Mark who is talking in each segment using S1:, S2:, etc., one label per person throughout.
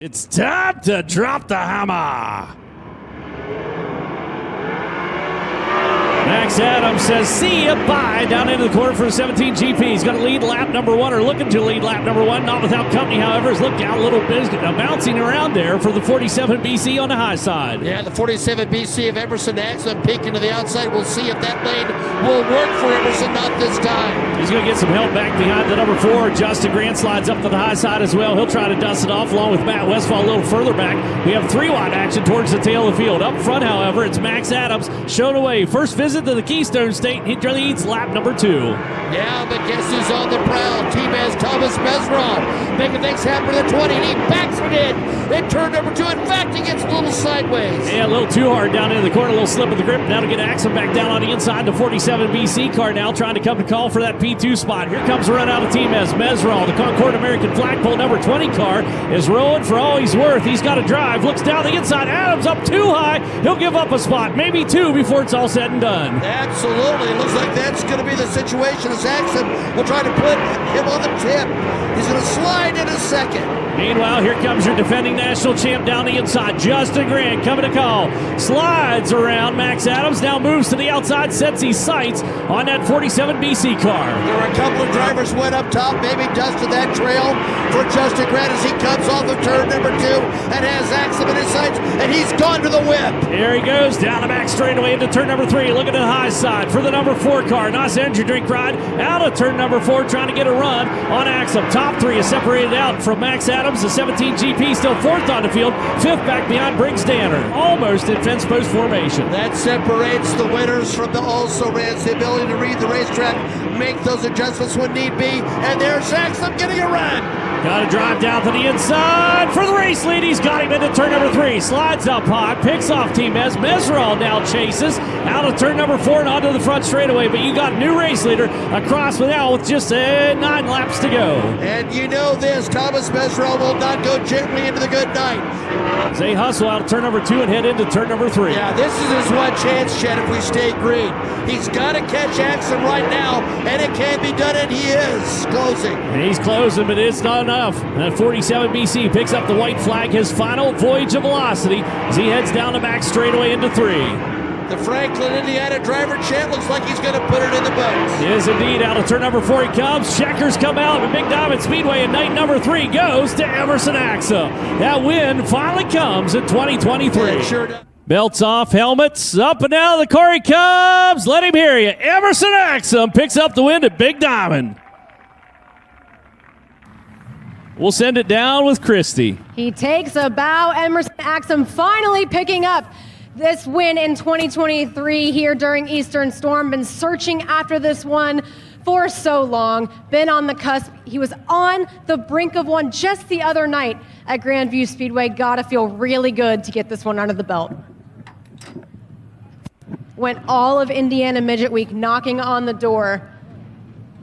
S1: It's time to drop the hammer. Max Adams says, see ya, bye, down into the corner for the 17 GP. He's going to lead lap number one, or looking to lead lap number one, not without company, however. He's looked down a little bit, bouncing around there for the 47 BC on the high side.
S2: Yeah, the 47 BC of Emerson Axum peeking to the outside. We'll see if that lane will work for Emerson, not this time.
S1: He's going to get some help back behind the number 4. Justin Grant slides up to the high side as well. He'll try to dust it off along with Matt Westphal a little further back. We have 3-wide action towards the tail of the field. Up front, however, it's Max Adams shown away. First visit to the Keystone State. He leads lap number 2.
S2: Yeah, but guess who's on the prowl? Team has Thomas Mesron making things happen to the 20, and he backs it in turn number 2. In fact, he gets a little sideways.
S1: Yeah, a little too hard down in the corner, a little slip of the grip. Now to get Axum back down on the inside. The 47 BC car now trying to come to call for that P2 spot. Here comes a run out of Team as Mesron. The Concord American flagpole number 20 car is rolling for all he's worth. He's got to drive, looks down the inside. Adams up too high. He'll give up a spot, maybe 2 before it's all said and done.
S2: Absolutely. It looks like that's going to be the situation as Axum will try to put him on the tip. He's going to slide in a second.
S1: Meanwhile, here comes your defending national champ down the inside. Justin Grant coming to call. Slides around Max Adams. Now moves to the outside. Sets his sights on that 47 BC car.
S2: There were a couple of drivers went up top. Maybe dusted that trail for Justin Grant as he comes off of turn number 2 and has Axum in his sights. And he's gone to the whip.
S1: Here he goes down the back straightaway into turn number 3. Looking to the high side for the number 4 car. Nice energy drink ride out of turn number 4. Trying to get a run on Axum. Top 3 is separated out from Max Adams. The 17 GP still 4th on the field. 5th back behind Briggs Danner. Almost in fence post formation.
S2: That separates the winners from the also-rans. The ability to read the racetrack, make those adjustments when need be. And there's Axum getting a run.
S1: Got to drive down to the inside for the race lead. He's got him into turn number 3. Slides up high, picks off Team Ez. Mesral now chases out of turn number 4 and onto the front straightaway. But you got new race leader across now with just 9 laps to go.
S2: And you know this, Thomas Mesral will not go gently into the good night.
S1: They hustle out of turn number 2 and head into turn number 3.
S2: Yeah, this is his one chance, Chad, if we stay green. He's got to catch Axum right now, and it can be done, and he is closing.
S1: And he's closing, but it's not enough. And 47 BC picks up the white flag, his final voyage of velocity, as he heads down the back straightaway into 3.
S2: The Franklin, Indiana driver, Chad, looks like he's going to put it in the books.
S1: Is indeed. Out of turn number 4 he comes. Checkers come out with Big Diamond Speedway, and night number 3 goes to Emerson Axum. That win finally comes in 2023.
S2: Yeah, sure does.
S1: Belts off, helmets up and down. The car he comes. Let him hear you. Emerson Axum picks up the win at Big Diamond. We'll send it down with Christy.
S3: He takes a bow. Emerson Axum finally picking up this win in 2023 here during Eastern Storm. Been searching after this one for so long. Been on the cusp. He was on the brink of one just the other night at Grandview Speedway. Gotta feel really good to get this one under the belt. Went all of Indiana Midget Week knocking on the door,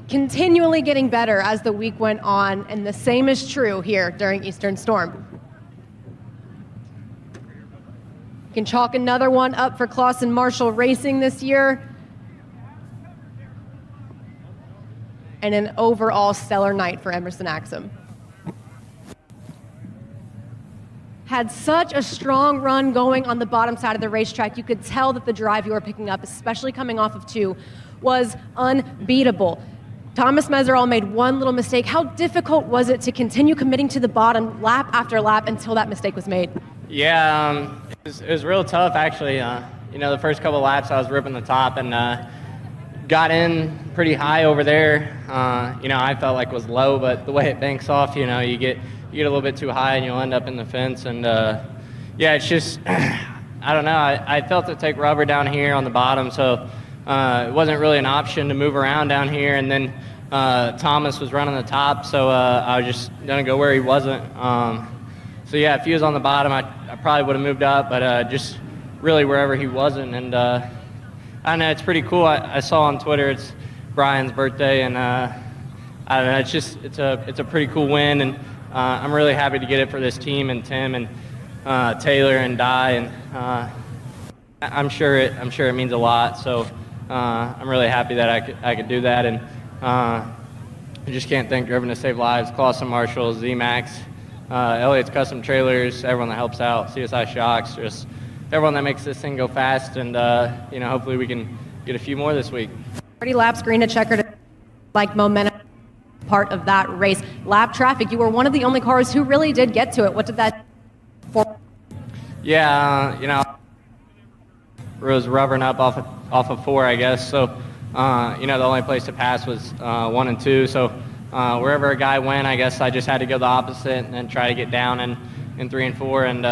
S3: continually getting better as the week went on, and the same is true here during Eastern Storm. Can chalk another one up for Clausen Marshall Racing this year. And an overall stellar night for Emerson Axum. Had such a strong run going on the bottom side of the racetrack. You could tell that the drive you were picking up, especially coming off of 2, was unbeatable. Thomas Mesral made one little mistake. How difficult was it to continue committing to the bottom lap after lap until that mistake was made?
S4: Yeah, it was real tough, actually. The first couple laps I was ripping the top and got in pretty high over there. I felt like it was low, but the way it banks off, you get a little bit too high and you'll end up in the fence. And it's just, I don't know. I felt it take rubber down here on the bottom, so it wasn't really an option to move around down here. And then Thomas was running the top, so I was just gonna go where he wasn't. If he was on the bottom, I probably would have moved up, but just really wherever he wasn't. And I don't know, it's pretty cool. I saw on Twitter it's Brian's birthday, and I don't know, it's a pretty cool win, and I'm really happy to get it for this team and Tim and Taylor and Di, and I'm sure it means a lot. So I'm really happy that I could do that, and I just can't thank Driven to Save Lives, Clausen Marshall, Z-Max, Elliot's Custom Trailers, everyone that helps out, CSI Shocks, just everyone that makes this thing go fast, and hopefully we can get a few more this week.
S3: 30 laps, green to checkered, like momentum part of that race. Lap traffic, you were one of the only cars who really did get to it. What did that for?
S4: Yeah, was rubbering up off of 4, I guess. So, the only place to pass was 1 and 2. So, wherever a guy went, I guess I just had to go the opposite and then try to get down in 3 and 4 and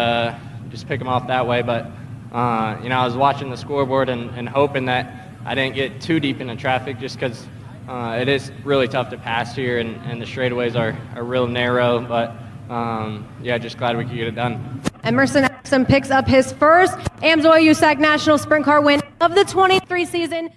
S4: just pick him off that way. But, I was watching the scoreboard and hoping that I didn't get too deep into traffic just because it is really tough to pass here and the straightaways are real narrow. But, just glad we could get it done.
S3: Emerson Axum picks up his first AMSOIL USAC National Sprint Car win of the 23 season.